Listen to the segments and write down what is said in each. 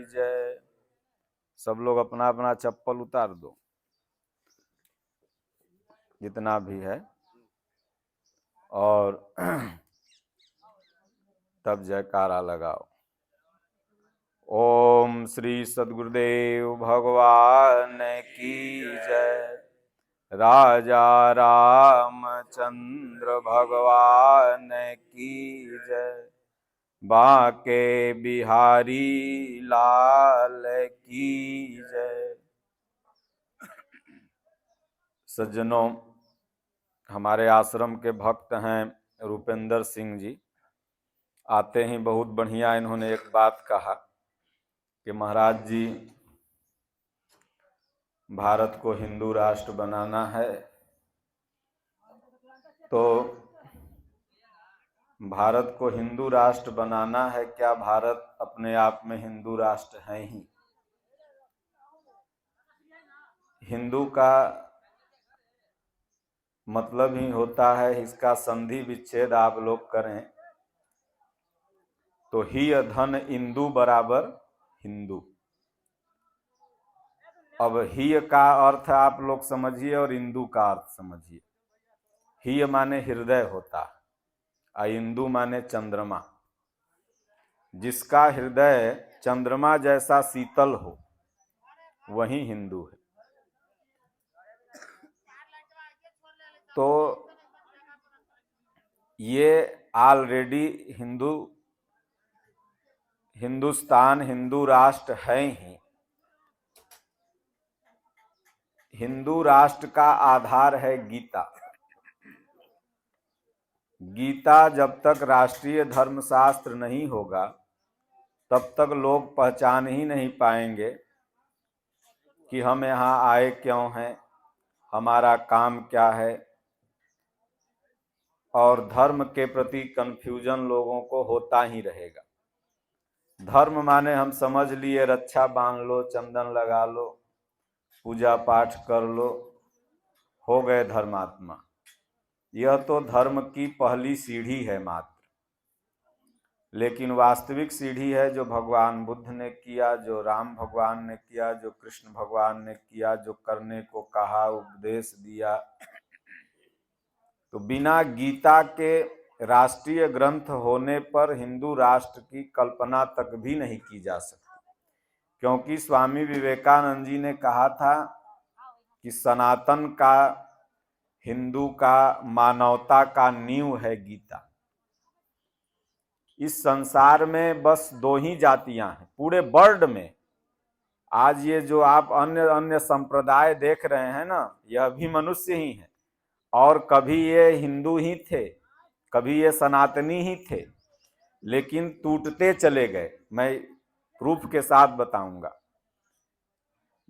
जय। सब लोग अपना अपना चप्पल उतार दो, जितना भी है, और तब जयकारा लगाओ। ओम श्री सद्गुरुदेव भगवान की जय। राजा रामचंद्र भगवान की जय। बांके बिहारी लाल की जय। सज्जनों, हमारे आश्रम के भक्त हैं रूपेंद्र सिंह जी। आते ही बहुत बढ़िया इन्होंने एक बात कहा कि महाराज जी, भारत को हिंदू राष्ट्र बनाना है, तो भारत को हिंदू राष्ट्र बनाना है, क्या भारत अपने आप में हिंदू राष्ट्र है ही? हिंदू का मतलब ही होता है, इसका संधि विच्छेद आप लोग करें तो ही धन इंदु बराबर हिंदू। अब ही का अर्थ आप लोग समझिए और इंदु का अर्थ समझिए। ही माने हृदय होता है, और इंदु माने चंद्रमा। जिसका हृदय चंद्रमा जैसा शीतल हो वही हिंदू है। तो ये ऑलरेडी हिंदुस्तान हिंदू राष्ट्र है ही। हिंदू राष्ट्र का आधार है गीता। गीता जब तक राष्ट्रीय धर्मशास्त्र नहीं होगा तब तक लोग पहचान ही नहीं पाएंगे कि हम यहाँ आए क्यों हैं, हमारा काम क्या है। और धर्म के प्रति कंफ्यूजन लोगों को होता ही रहेगा। धर्म माने हम समझ लिए रक्षा बांध लो, चंदन लगा लो, पूजा पाठ कर लो, हो गए धर्मात्मा। यह तो धर्म की पहली सीढ़ी है मात्र। लेकिन वास्तविक सीढ़ी है जो भगवान बुद्ध ने किया, जो राम भगवान ने किया, जो कृष्ण भगवान ने किया, जो करने को कहा, उपदेश दिया। तो बिना गीता के राष्ट्रीय ग्रंथ होने पर हिंदू राष्ट्र की कल्पना तक भी नहीं की जा सकती। क्योंकि स्वामी विवेकानंद जी ने कहा था कि सनातन का, हिंदू का, मानवता का नींव है गीता। इस संसार में बस दो ही जातियां हैं पूरे वर्ल्ड में। आज ये जो आप अन्य अन्य संप्रदाय देख रहे हैं ना, यह भी मनुष्य ही है। और कभी ये हिंदू ही थे, कभी ये सनातनी ही थे, लेकिन टूटते चले गए। मैं प्रूफ के साथ बताऊंगा।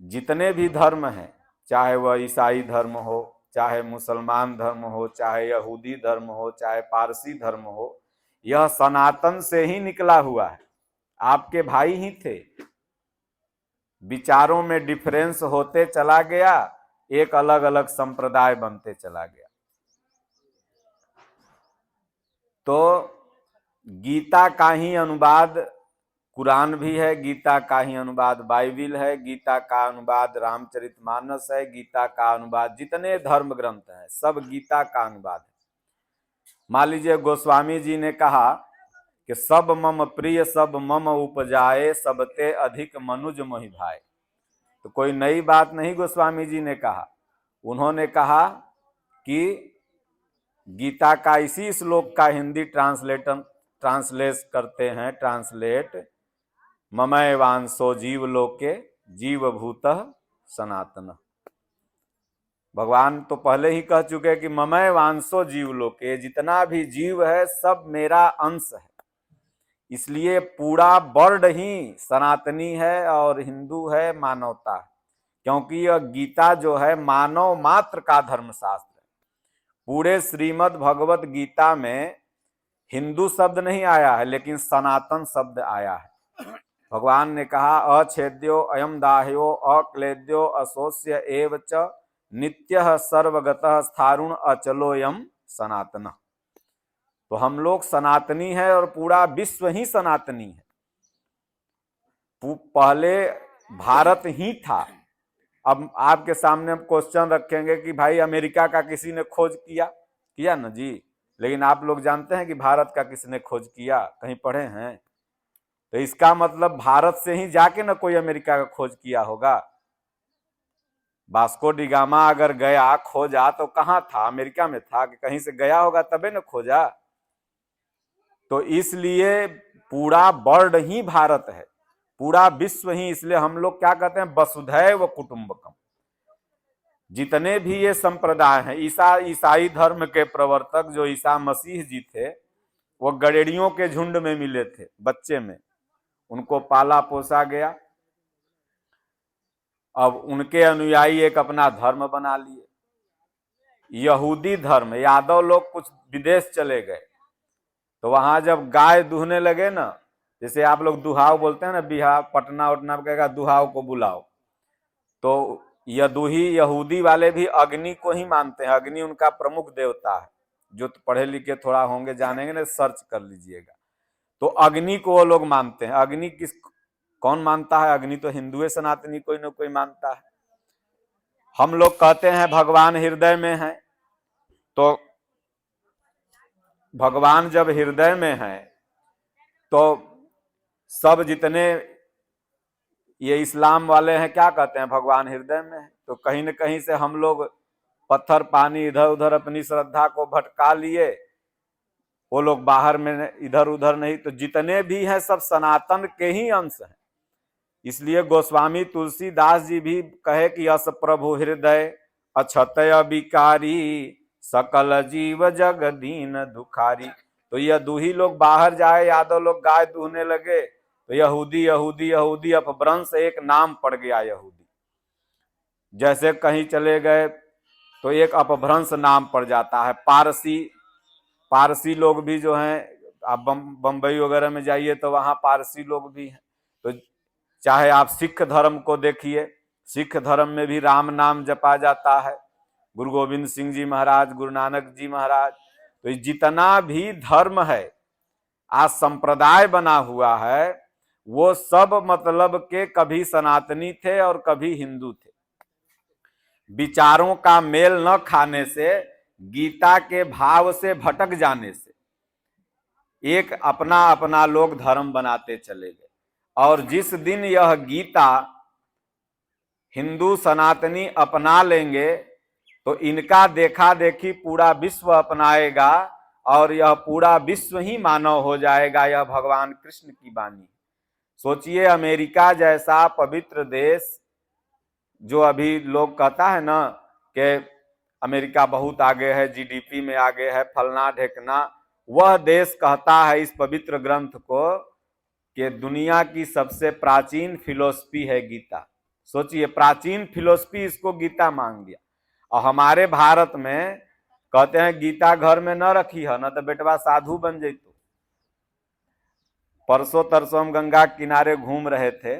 जितने भी धर्म हैं, चाहे वह ईसाई धर्म हो, चाहे मुसलमान धर्म हो, चाहे यहूदी धर्म हो, चाहे पारसी धर्म हो, यह सनातन से ही निकला हुआ है। आपके भाई ही थे। विचारों में डिफरेंस होते चला गया, एक अलग अलग संप्रदाय बनते चला गया। तो गीता का ही अनुवाद कुरान भी है, गीता का ही अनुवाद बाइबिल है, गीता का अनुवाद रामचरितमानस है, गीता का अनुवाद जितने धर्म ग्रंथ हैं सब गीता का अनुवाद है। मान लीजिए गोस्वामी जी ने कहा कि सब मम प्रिय सब मम उपजाए, सबते अधिक मनुज मोहि भाए। तो कोई नई बात नहीं गोस्वामी जी ने कहा। उन्होंने कहा कि गीता का इसी श्लोक का हिंदी ट्रांसलेट करते हैं, ट्रांसलेट ममय वांसो जीव लोके जीव भूतः सनातन। भगवान तो पहले ही कह चुके कि ममय वांसो जीव लोके, जितना भी जीव है सब मेरा अंश है। इसलिए पूरा वर्ल्ड ही सनातनी है और हिंदू है, मानवता है। क्योंकि यह गीता जो है मानव मात्र का धर्मशास्त्र है। पूरे श्रीमद् भगवत गीता में हिंदू शब्द नहीं आया है, लेकिन सनातन शब्द आया है। भगवान ने कहा अछेद्यो अयम दाह्यो अक्लेद्यो अशोष्य एव च नित्यः सर्वगतः स्थारुण अचलोयम सनातन। तो हम लोग सनातनी है और पूरा विश्व ही सनातनी है। पहले भारत ही था। अब आपके सामने हम क्वेश्चन रखेंगे कि भाई अमेरिका का किसी ने खोज किया ना जी, लेकिन आप लोग जानते हैं कि भारत का किसने खोज किया, कहीं पढ़े हैं? तो इसका मतलब भारत से ही जाके ना कोई अमेरिका का खोज किया होगा। वास्को डी गामा अगर गया खोजा तो कहाँ था? अमेरिका में था कि कहीं से गया होगा तबे ना खोजा। तो इसलिए पूरा वर्ल्ड ही भारत है, पूरा विश्व ही। इसलिए हम लोग क्या कहते हैं, वसुधैव कुटुंबकम। जितने भी ये संप्रदाय हैं, ईसाई धर्म के प्रवर्तक जो ईसा मसीह जी थे, वो गड़ेड़ियों के झुंड में मिले थे बच्चे में, उनको पाला पोसा गया। अब उनके अनुयायी एक अपना धर्म बना लिए, यहूदी धर्म। यादव लोग कुछ विदेश चले गए, तो वहां जब गाय दूहने लगे ना, जैसे आप लोग दुहाव बोलते हैं ना, बिहार पटना उटना कहेगा दुहाव को बुलाओ, तो यदुही यहूदी वाले भी अग्नि को ही मानते हैं। अग्नि उनका प्रमुख देवता है। जो पढ़े लिखे थोड़ा होंगे जानेंगे ना, सर्च कर लीजिएगा। तो अग्नि को वो लोग मानते हैं। अग्नि कौन मानता है? अग्नि तो हिंदुए सनातनी कोई ना कोई मानता है। हम लोग कहते हैं भगवान हृदय में है, तो भगवान जब हृदय में है तो सब जितने ये इस्लाम वाले हैं क्या कहते हैं, भगवान हृदय में है। तो कहीं न कहीं से हम लोग पत्थर पानी इधर उधर अपनी श्रद्धा को भटका लिए, वो लोग बाहर में इधर उधर नहीं। तो जितने भी हैं सब सनातन के ही अंश हैं। इसलिए गोस्वामी तुलसीदास जी भी कहे कि अस प्रभु हृदय अक्षतय विकारी, सकल जीव जग दीन दुखारी। तो यह दूही लोग बाहर जाए, यादव लोग गाय दूहने लगे, तो यहूदी यहूदी यहूदी अपभ्रंश एक नाम पड़ गया यहूदी। जैसे कहीं चले गए तो एक अपभ्रंश नाम पड़ जाता है। पारसी लोग भी जो हैं, आप बंबई वगैरह में जाइए तो वहां पारसी लोग भी हैं। तो चाहे आप सिख धर्म को देखिए, सिख धर्म में भी राम नाम जपा जाता है। गुरु गोविंद सिंह जी महाराज, गुरु नानक जी महाराज, तो जितना भी धर्म है आज संप्रदाय बना हुआ है, वो सब मतलब के कभी सनातनी थे और कभी हिंदू थे। विचारों का मेल न खाने से, गीता के भाव से भटक जाने से एक अपना अपना लोग धर्म बनाते चले गए। और जिस दिन यह गीता हिंदू सनातनी अपना लेंगे तो इनका देखा देखी पूरा विश्व अपनाएगा और यह पूरा विश्व ही मानव हो जाएगा। यह भगवान कृष्ण की वाणी। सोचिए, अमेरिका जैसा पवित्र देश, जो अभी लोग कहता है ना कि अमेरिका बहुत आगे है, जीडीपी में आगे है, फलना ढेकना, वह देश कहता है इस पवित्र ग्रंथ को कि दुनिया की सबसे प्राचीन फिलोसफी है गीता। सोचिए, प्राचीन फिलोसफी इसको गीता मांग दिया। और हमारे भारत में कहते हैं गीता घर में न रखी है, न तो बेटवा साधु बन जैतो। परसों तरसों हम गंगा किनारे घूम रहे थे,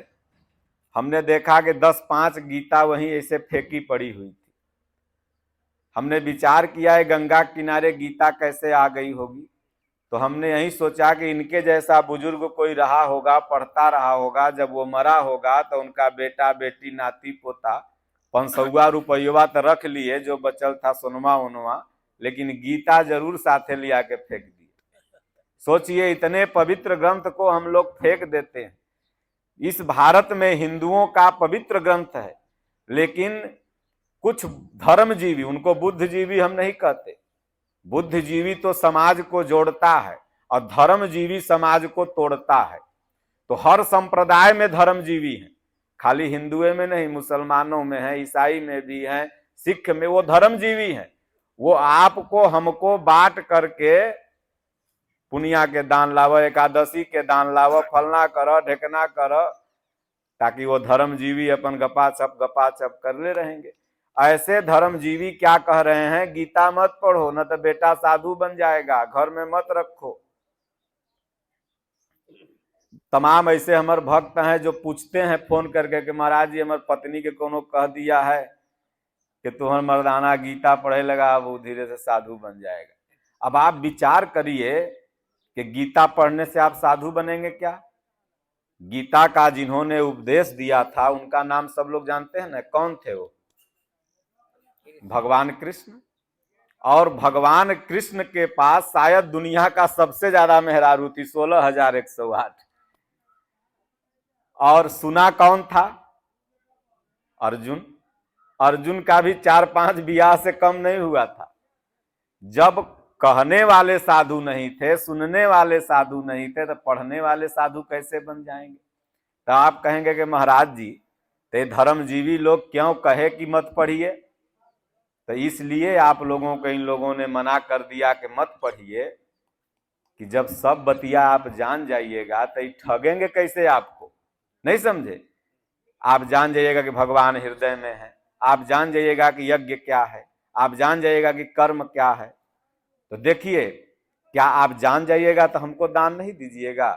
हमने देखा कि 10-5 गीता वहीं ऐसे फेंकी पड़ी हुई थी। हमने विचार किया है गंगा किनारे गीता कैसे आ गई होगी। तो हमने यही सोचा कि इनके जैसा बुजुर्ग कोई रहा होगा, पढ़ता रहा होगा, जब वो मरा होगा तो उनका बेटा बेटी नाती पोता 500 रुपया तो रख लिए, जो बचल था सोनवा उनवा, लेकिन गीता जरूर साथे लिया के फेंक दिए। सोचिए, इतने पवित्र ग्रंथ को हम लोग फेंक देते हैं। इस भारत में हिंदुओं का पवित्र ग्रंथ है, लेकिन कुछ धर्मजीवी, उनको बुद्धिजीवी हम नहीं कहते, बुद्धिजीवी तो समाज को जोड़ता है और धर्मजीवी समाज को तोड़ता है। तो हर संप्रदाय में धर्मजीवी हैं, खाली हिंदुओं में नहीं, मुसलमानों में है, ईसाई में भी है, सिख में, वो धर्मजीवी हैं। वो आपको हमको बांट करके पुनिया के दान लाव, एकादशी के दान लाव, फलना करो ढेकना करो, ताकि वो धर्मजीवी अपन गपा छप कर ले रहेंगे। ऐसे धर्मजीवी क्या कह रहे हैं, गीता मत पढ़ो, न तो बेटा साधु बन जाएगा, घर में मत रखो। तमाम ऐसे हमारे भक्त हैं जो पूछते हैं फोन करके कि महाराज जी हमारे पत्नी के कोनो कह दिया है कि तुम्हारा मर्दाना गीता पढ़े लगा, वो धीरे से साधु बन जाएगा। अब आप विचार करिए कि गीता पढ़ने से आप साधु बनेंगे क्या? गीता का जिन्होंने उपदेश दिया था उनका नाम सब लोग जानते हैं ना, कौन थे वो? भगवान कृष्ण। और भगवान कृष्ण के पास शायद दुनिया का सबसे ज्यादा मेहरारू थी, 16,108। और सुना कौन था? अर्जुन। अर्जुन का भी 4-5 ब्याह से कम नहीं हुआ था। जब कहने वाले साधु नहीं थे, सुनने वाले साधु नहीं थे, तो पढ़ने वाले साधु कैसे बन जाएंगे? तो आप कहेंगे कि महाराज जी ते धर्मजीवी लोग क्यों कहे कि मत पढ़िए? तो इसलिए आप लोगों को इन लोगों ने मना कर दिया कि मत पढ़िए, कि जब सब बतिया आप जान जाइएगा तो ठगेंगे कैसे आपको? नहीं समझे? आप जान जाइएगा कि भगवान हृदय में है, आप जान जाइएगा कि यज्ञ क्या है, आप जान जाइएगा कि कर्म क्या है। तो देखिए, क्या आप जान जाइएगा तो हमको दान नहीं दीजिएगा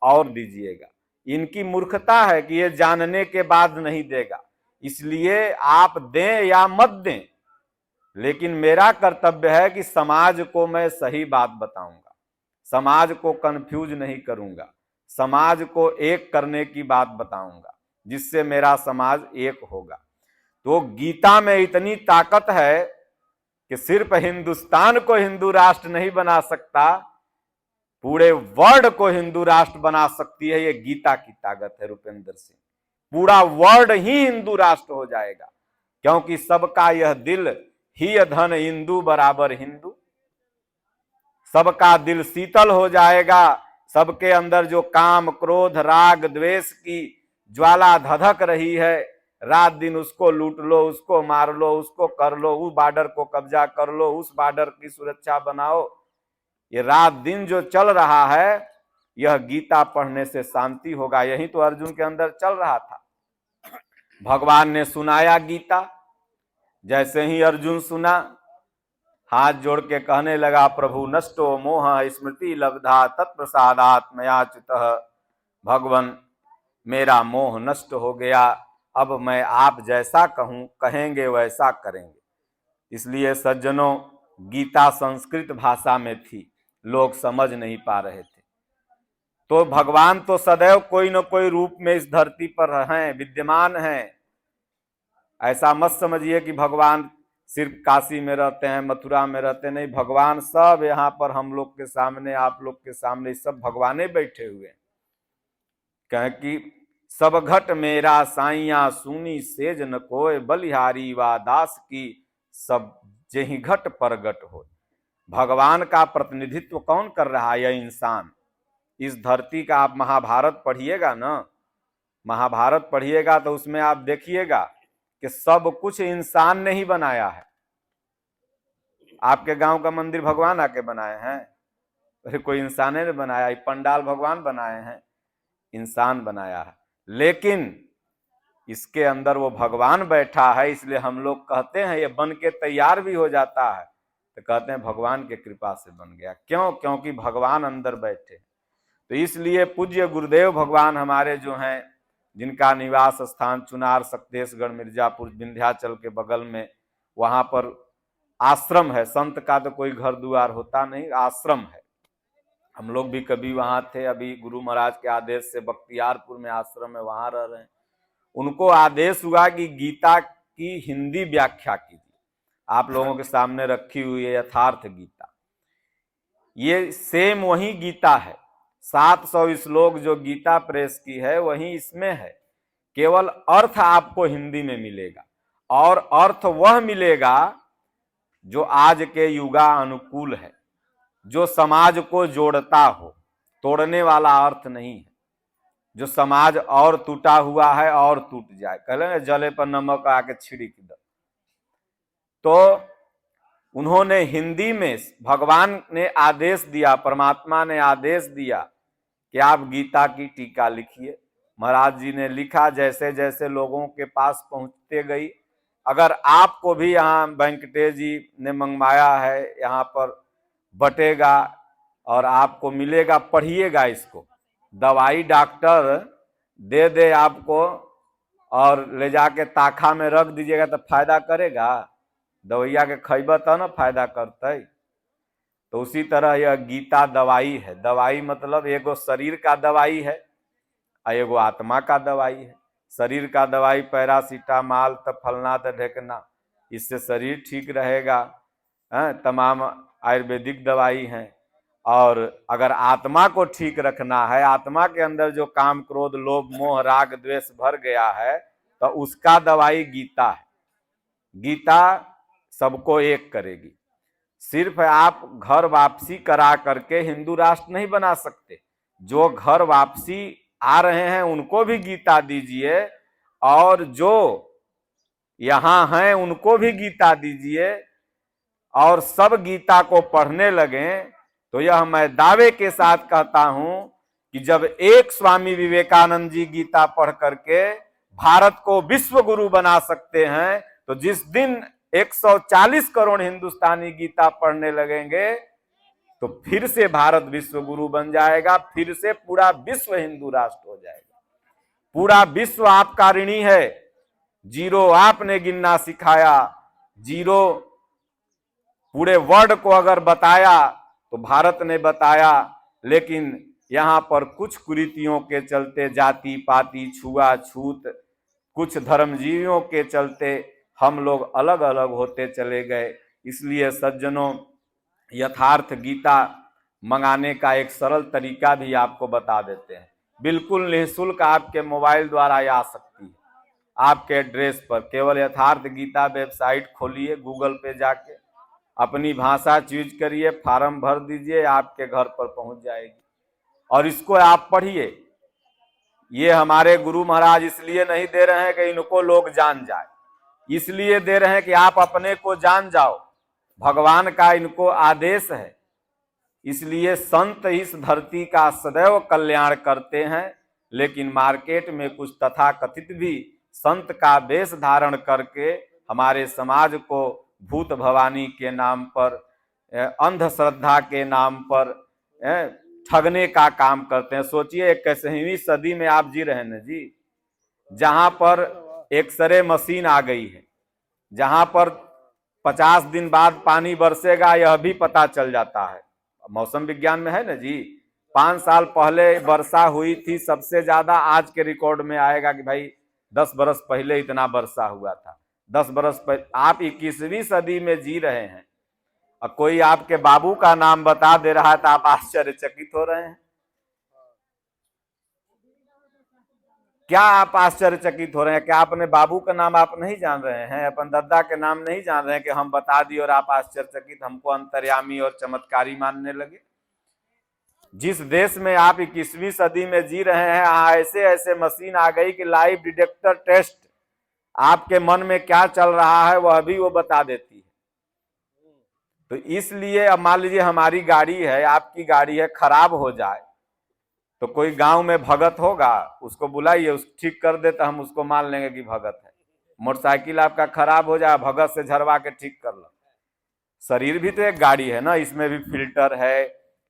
और दीजिएगा। इनकी मूर्खता है कि ये जानने के बाद नहीं देगा, इसलिए आप दें या मत दें, लेकिन मेरा कर्तव्य है कि समाज को मैं सही बात बताऊंगा, समाज को कंफ्यूज नहीं करूंगा, समाज को एक करने की बात बताऊंगा, जिससे मेरा समाज एक होगा। तो गीता में इतनी ताकत है कि सिर्फ हिंदुस्तान को हिंदू राष्ट्र नहीं बना सकता, पूरे वर्ल्ड को हिंदू राष्ट्र बना सकती है। ये गीता की ताकत है रुपेंद्र सिंह। पूरा वर्ल्ड ही हिंदू राष्ट्र हो जाएगा, क्योंकि सबका यह दिल ही धन हिंदू बराबर हिंदू। सबका दिल शीतल हो जाएगा, सबके अंदर जो काम क्रोध राग द्वेष की ज्वाला धधक रही है, रात दिन उसको लूट लो, उसको मार लो, उसको कर लो, उस बॉर्डर को कब्जा कर लो, उस बॉर्डर की सुरक्षा बनाओ, ये रात दिन जो चल रहा है, यह गीता पढ़ने से शांति होगा। यही तो अर्जुन के अंदर चल रहा था। भगवान ने सुनाया गीता, जैसे ही अर्जुन सुना, हाथ जोड़ के कहने लगा, प्रभु नष्टो मोह स्मृति लब्धा तत्प्रसादात् मया च्युतः। भगवान मेरा मोह नष्ट हो गया, अब मैं आप जैसा कहूं कहेंगे वैसा करेंगे। इसलिए सज्जनों, गीता संस्कृत भाषा में थी, लोग समझ नहीं पा रहे थे। तो भगवान तो सदैव कोई न कोई रूप में इस धरती पर हैं, विद्यमान हैं। ऐसा मत समझिए कि भगवान सिर्फ काशी में रहते हैं, मथुरा में रहते नहीं। भगवान सब यहाँ पर हम लोग के सामने, आप लोग के सामने सब भगवाने बैठे हुए हैं। कहें कि सब घट मेरा साइया सुनी सेज न कोय, बलिहारी वा दास की सब जेहि घट परगट हो। भगवान का प्रतिनिधित्व कौन कर रहा है? यह इंसान। इस धरती का आप महाभारत पढ़िएगा ना, महाभारत पढ़िएगा तो उसमें आप देखिएगा कि सब कुछ इंसान ने ही बनाया है। आपके गांव का मंदिर भगवान आके बनाए हैं? अरे कोई इंसान ने बनाया। पंडाल भगवान बनाए हैं? इंसान बनाया है। लेकिन इसके अंदर वो भगवान बैठा है, इसलिए हम लोग कहते हैं ये बन के तैयार भी हो जाता है तो कहते हैं भगवान के कृपा से बन गया। क्यों? क्योंकि भगवान अंदर बैठे। तो इसलिए पूज्य गुरुदेव भगवान हमारे जो हैं, जिनका निवास स्थान चुनार, सक्तेशगढ़, मिर्जापुर, विंध्याचल के बगल में, वहां पर आश्रम है। संत का तो कोई घर द्वार होता नहीं, आश्रम है। हम लोग भी कभी वहां थे, अभी गुरु महाराज के आदेश से बख्तियारपुर में आश्रम है, वहां रह रहे हैं। उनको आदेश हुआ कि गीता की हिंदी व्याख्या कीजिए। आप लोगों के सामने रखी हुई है यथार्थ गीता। ये सेम वही गीता है, 700 श्लोक जो गीता प्रेस की है वही इसमें है। केवल अर्थ आपको हिंदी में मिलेगा, और अर्थ वह मिलेगा जो आज के युगा अनुकूल है, जो समाज को जोड़ता हो, तोड़ने वाला अर्थ नहीं है। जो समाज और टूटा हुआ है और टूट जाए, कहले जले पर नमक आके छिड़क दो। तो उन्होंने हिंदी में, भगवान ने आदेश दिया, परमात्मा ने आदेश दिया कि आप गीता की टीका लिखिए। महाराज जी ने लिखा, जैसे जैसे लोगों के पास पहुंचते गई। अगर आपको भी यहाँ वेंकटेश जी ने मंगवाया है, यहाँ पर बटेगा और आपको मिलेगा, पढ़िएगा इसको। दवाई डॉक्टर दे दे आपको और ले जाके ताखा में रख दीजिएगा तो फायदा करेगा? दवाइया के खैबा तो ना फायदा करते। तो उसी तरह यह गीता दवाई है। दवाई मतलब एगो शरीर का दवाई है एगो आत्मा का दवाई है। शरीर का दवाई पैरासीटामॉल तब फलना तो ढेकना, इससे शरीर ठीक रहेगा। तमाम आयुर्वेदिक दवाई हैं। और अगर आत्मा को ठीक रखना है, आत्मा के अंदर जो काम क्रोध लोभ मोह राग द्वेष भर गया है, तो उसका दवाई गीता है। गीता सबको एक करेगी। सिर्फ आप घर वापसी करा करके हिंदू राष्ट्र नहीं बना सकते। जो घर वापसी आ रहे हैं उनको भी गीता दीजिए, और जो यहां हैं उनको भी गीता दीजिए, और सब गीता को पढ़ने लगें। तो यह मैं दावे के साथ कहता हूं कि जब एक स्वामी विवेकानंद जी गीता पढ़ करके भारत को विश्व गुरु बना सकते हैं, तो जिस दिन 140 करोड़ हिंदुस्तानी गीता पढ़ने लगेंगे तो फिर से भारत विश्व गुरु बन जाएगा, फिर से पूरा विश्व हिंदू राष्ट्र हो जाएगा। पूरा विश्व आपका ऋणी है। जीरो आपने गिनना सिखाया, जीरो पूरे वर्ल्ड को अगर बताया तो भारत ने बताया। लेकिन यहां पर कुछ कुरीतियों के चलते, जाति पाति छुआछूत, कुछ धर्मजीवियों के चलते हम लोग अलग अलग होते चले गए। इसलिए सज्जनों, यथार्थ गीता मंगाने का एक सरल तरीका भी आपको बता देते हैं। बिल्कुल निःशुल्क आपके मोबाइल द्वारा आ सकती है। आपके एड्रेस पर केवल यथार्थ गीता वेबसाइट खोलिए, गूगल पे जाके अपनी भाषा चूज करिए, फॉर्म भर दीजिए, आपके घर पर पहुंच जाएगी। और इसको आप पढ़िए। ये हमारे गुरु महाराज इसलिए नहीं दे रहे हैं कि इनको लोग जान जाए, इसलिए दे रहे हैं कि आप अपने को जान जाओ। भगवान का इनको आदेश है। इसलिए संत इस धरती का सदैव कल्याण करते हैं। लेकिन मार्केट में कुछ तथाकथित भी संत का वेश धारण करके हमारे समाज को भूत भवानी के नाम पर, अंधश्रद्धा के नाम पर ठगने का काम करते हैं। सोचिए 21वीं सदी में आप जी रहे हैं ना जी, जहां पर एक्सरे मशीन आ गई है, जहां पर 50 दिन बाद पानी बरसेगा यह भी पता चल जाता है। मौसम विज्ञान में है ना जी। 5 साल पहले वर्षा हुई थी सबसे ज्यादा, आज के रिकॉर्ड में आएगा कि भाई 10 बरस पहले इतना वर्षा हुआ था। 10 बरस पहले, आप 21वीं सदी में जी रहे हैं और कोई आपके बाबू का नाम बता दे रहा है तो आप आश्चर्यचकित हो रहे हैं। क्या आप आश्चर्यचकित हो रहे हैं? क्या अपने बाबू का नाम आप नहीं जान रहे हैं? अपन दादा के नाम नहीं जान रहे हैं कि हम बता दिए और आप आश्चर्यचकित, हमको अंतर्यामी और चमत्कारी मानने लगे? जिस देश में आप 21वीं सदी में जी रहे हैं, ऐसे ऐसे मशीन आ गई कि लाइव डिटेक्टर टेस्ट आपके मन में क्या चल रहा है वह भी वो बता देती है। तो इसलिए अब मान लीजिए हमारी गाड़ी है, आपकी गाड़ी है, खराब हो जाए तो कोई गांव में भगत होगा, उसको बुलाइए, उस ठीक कर दे तो हम उसको मान लेंगे कि भगत है। मोटरसाइकिल आपका खराब हो जाए, भगत से झरवा के ठीक कर लो। शरीर भी तो एक गाड़ी है ना, इसमें भी फिल्टर है,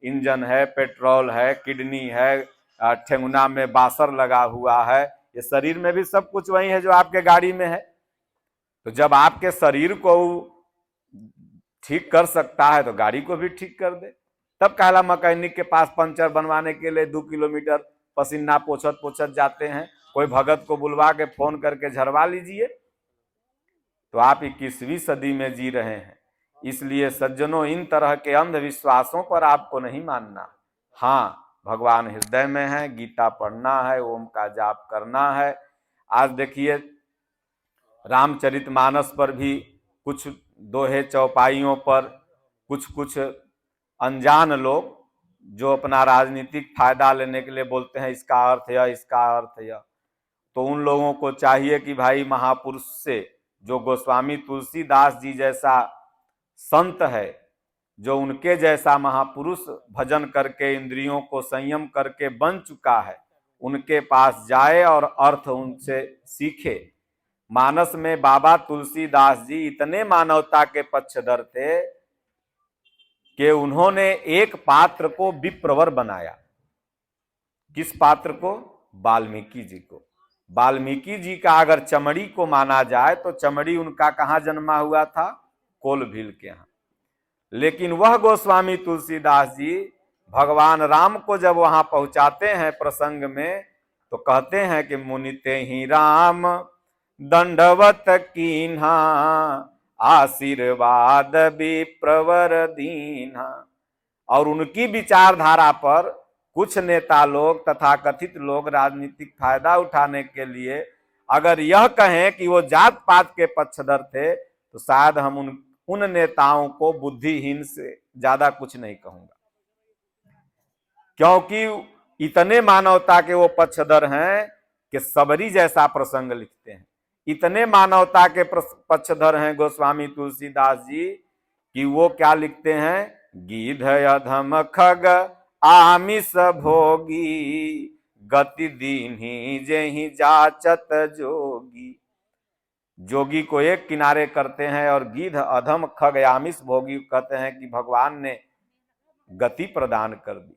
इंजन है, पेट्रोल है, किडनी है, ठेंगुना में बासर लगा हुआ है। ये शरीर में भी सब कुछ वही है जो आपके गाड़ी में है। तो जब आपके शरीर को ठीक कर सकता है तो गाड़ी को भी ठीक कर दे। तब कहला मैकेनिक के पास पंचर बनवाने के लिए 2 किलोमीटर पसीना पोछत पोछत जाते हैं। कोई भगत को बुलवा के फोन करके झरवा लीजिए। तो आप 21वीं सदी में जी रहे हैं। इसलिए सज्जनों, इन तरह के अंधविश्वासों पर आपको नहीं मानना। हाँ, भगवान हृदय में है, गीता पढ़ना है, ओम का जाप करना है। आज देखिए रामचरितमानस पर भी कुछ दोहे चौपाइयों पर कुछ अनजान लोग जो अपना राजनीतिक फायदा लेने के लिए बोलते हैं इसका अर्थ यह, इसका अर्थ यह। तो उन लोगों को चाहिए कि भाई महापुरुष से, जो गोस्वामी तुलसीदास जी जैसा संत है, जो उनके जैसा महापुरुष भजन करके इंद्रियों को संयम करके बन चुका है, उनके पास जाए और अर्थ उनसे सीखे। मानस में बाबा तुलसीदास जी इतने मानवता के पक्षधर थे कि उन्होंने एक पात्र को विप्रवर बनाया। किस पात्र को? वाल्मीकि जी को। वाल्मीकि जी का अगर चमड़ी को माना जाए तो चमड़ी उनका कहाँ जन्मा हुआ था? कोलभील के यहाँ। लेकिन वह गोस्वामी तुलसीदास जी भगवान राम को जब वहां पहुंचाते हैं प्रसंग में, तो कहते हैं कि मुनि ते ही राम दंडवत कीन्हा, आशीर्वाद विप्रवर दीन्हा। और उनकी विचारधारा पर कुछ नेता लोग तथा कथित लोग राजनीतिक फायदा उठाने के लिए अगर यह कहें कि वो जात पात के पक्षधर थे, तो शायद हम उन नेताओं को बुद्धिहीन से ज्यादा कुछ नहीं कहूंगा, क्योंकि इतने मानवता के वो पक्षधर हैं कि सबरी जैसा प्रसंग लिखते हैं। इतने मानवता के पक्षधर हैं गोस्वामी तुलसीदास जी कि वो क्या लिखते हैं, गीध अधम खग आमिष भोगी, गति दीन्ही जेहि जाचत जोगी। जोगी को एक किनारे करते हैं और गीध अधम खग आमिष भोगी कहते हैं कि भगवान ने गति प्रदान कर दी।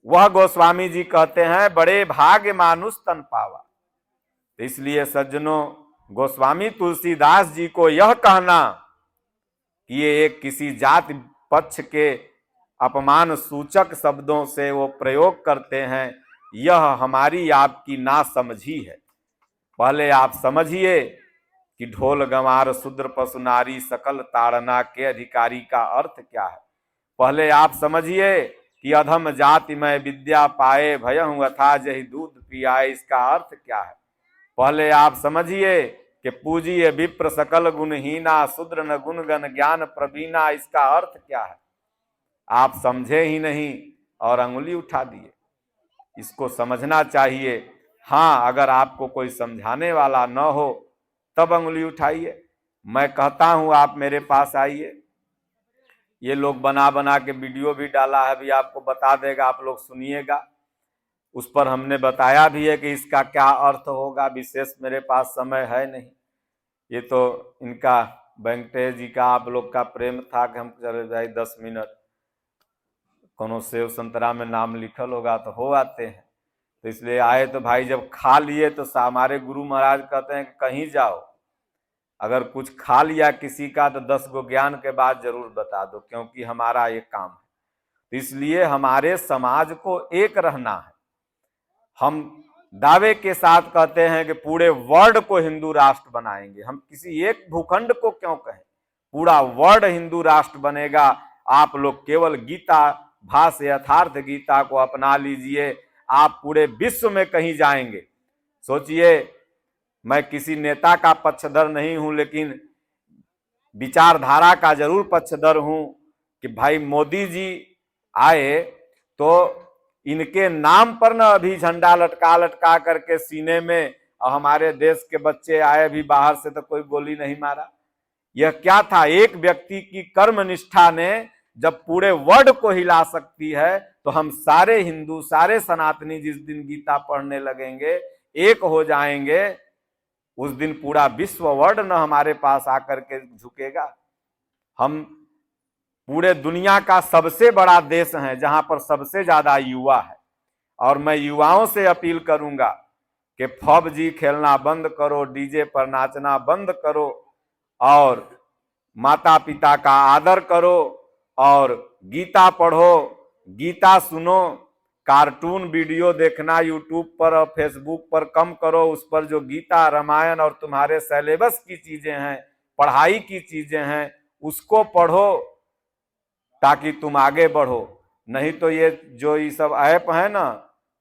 वह गोस्वामी जी कहते हैं बड़े भाग्य मानुष तन पावा। इसलिए सज्जनों, गोस्वामी तुलसीदास जी को यह कहना कि ये एक किसी जाति पक्ष के अपमान सूचक शब्दों से वो प्रयोग करते हैं, यह हमारी आपकी नासमझी है। पहले आप समझिए कि ढोल गंवार शूद्र पशु नारी सकल ताड़ना के अधिकारी का अर्थ क्या है। पहले आप समझिए कि अधम जाति में विद्या पाए भयहु अथा जहि दूध पियाए, इसका अर्थ क्या है। पहले आप समझिए कि पूजिए विप्र सकल गुणहीना, शूद्र न गुणगण ज्ञान प्रवीणा, इसका अर्थ क्या है। आप समझे ही नहीं और अंगुली उठा दिए। इसको समझना चाहिए। हाँ, अगर आपको कोई समझाने वाला न हो तब अंगुली उठाइए। मैं कहता हूं आप मेरे पास आइए। ये लोग बना बना के वीडियो भी डाला है, अभी आपको बता देगा, आप लोग सुनिएगा। उस पर हमने बताया भी है कि इसका क्या अर्थ होगा। विशेष मेरे पास समय है नहीं। ये तो इनका वेंकटेश जी का आप लोग का प्रेम था कि हम चले जाए 10 मिनट, कोनो सेव संतरा में नाम लिखल होगा तो हो आते हैं। तो इसलिए आए तो भाई जब खा लिए तो हमारे गुरु महाराज कहते हैं कि कहीं जाओ, अगर कुछ खा लिया किसी का तो 10 गो ज्ञान के बाद जरूर बता दो, क्योंकि हमारा ये काम है। तो इसलिए हमारे समाज को एक रहना है। हम दावे के साथ कहते हैं कि पूरे वर्ल्ड को हिंदू राष्ट्र बनाएंगे। हम किसी एक भूखंड को क्यों कहें, पूरा वर्ल्ड हिंदू राष्ट्र बनेगा। आप लोग केवल गीता भाष्य यथार्थ गीता को अपना लीजिए, आप पूरे विश्व में कहीं जाएंगे। सोचिए, मैं किसी नेता का पक्षधर नहीं हूं, लेकिन विचारधारा का जरूर पक्षधर हूं कि भाई मोदी जी आए तो इनके नाम पर न अभी झंडा लटका लटका करके सीने में, और हमारे देश के बच्चे आए भी बाहर से तो कोई गोली नहीं मारा। यह क्या था, एक व्यक्ति की कर्मनिष्ठा ने जब पूरे वर्ल्ड को हिला सकती है, तो हम सारे हिंदू सारे सनातनी जिस दिन गीता पढ़ने लगेंगे, एक हो जाएंगे, उस दिन पूरा विश्व वर्ल्ड न हमारे पास आकर के झुकेगा। हम पूरे दुनिया का सबसे बड़ा देश है जहां पर सबसे ज्यादा युवा है, और मैं युवाओं से अपील करूंगा कि पबजी खेलना बंद करो, डीजे पर नाचना बंद करो, और माता पिता का आदर करो, और गीता पढ़ो, गीता सुनो। कार्टून वीडियो देखना यूट्यूब पर और फेसबुक पर कम करो। उस पर जो गीता रामायण और तुम्हारे सिलेबस की चीजें हैं, पढ़ाई की चीजें हैं, उसको पढ़ो ताकि तुम आगे बढ़ो। नहीं तो ये जो ये सब ऐप है ना,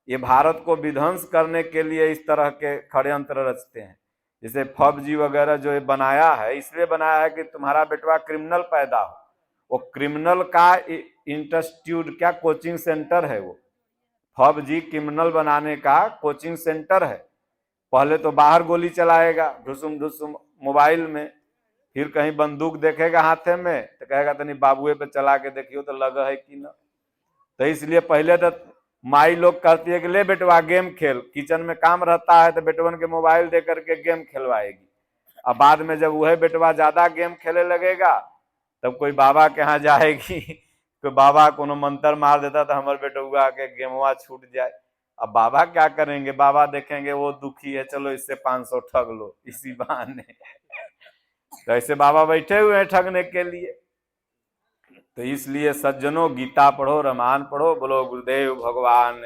ये भारत को विध्वंस करने के लिए इस तरह के षड्यंत्र रचते हैं। जैसे पबजी वगैरह जो ये बनाया है, इसलिए बनाया है कि तुम्हारा बेटवा क्रिमिनल पैदा हो। वो क्रिमिनल का इंस्टीट्यूट क्या कोचिंग सेंटर है। वो पबजी क्रिमिनल बनाने का कोचिंग सेंटर है। पहले तो बाहर गोली चलाएगा ढुसुम ढुसुम मोबाइल में, फिर कहीं बंदूक देखेगा हाथे में तो कहेगा तनी बाबुए पे चला के देखियो तो लगा है कि ना। तो इसलिए पहले तो माई लोग कहती है कि ले बेटवा गेम खेल, किचन में काम रहता है तो बेटवन के मोबाइल दे करके गेम खेलवाएगी। अब बाद में जब वह बेटवा ज्यादा गेम खेले लगेगा तब कोई बाबा के यहाँ जाएगी, तो बाबा कोनो मंत्र मार देता तो हमारे बेटुआ के गेमवा छूट जाए। अब बाबा क्या करेंगे, बाबा देखेंगे वो दुखी है, चलो इससे 500 ठग लो इसी बहाने। तो ऐसे बाबा बैठे हुए हैं ठगने के लिए। तो इसलिए सज्जनों, गीता पढ़ो, रामायण पढ़ो। बोलो गुरुदेव भगवान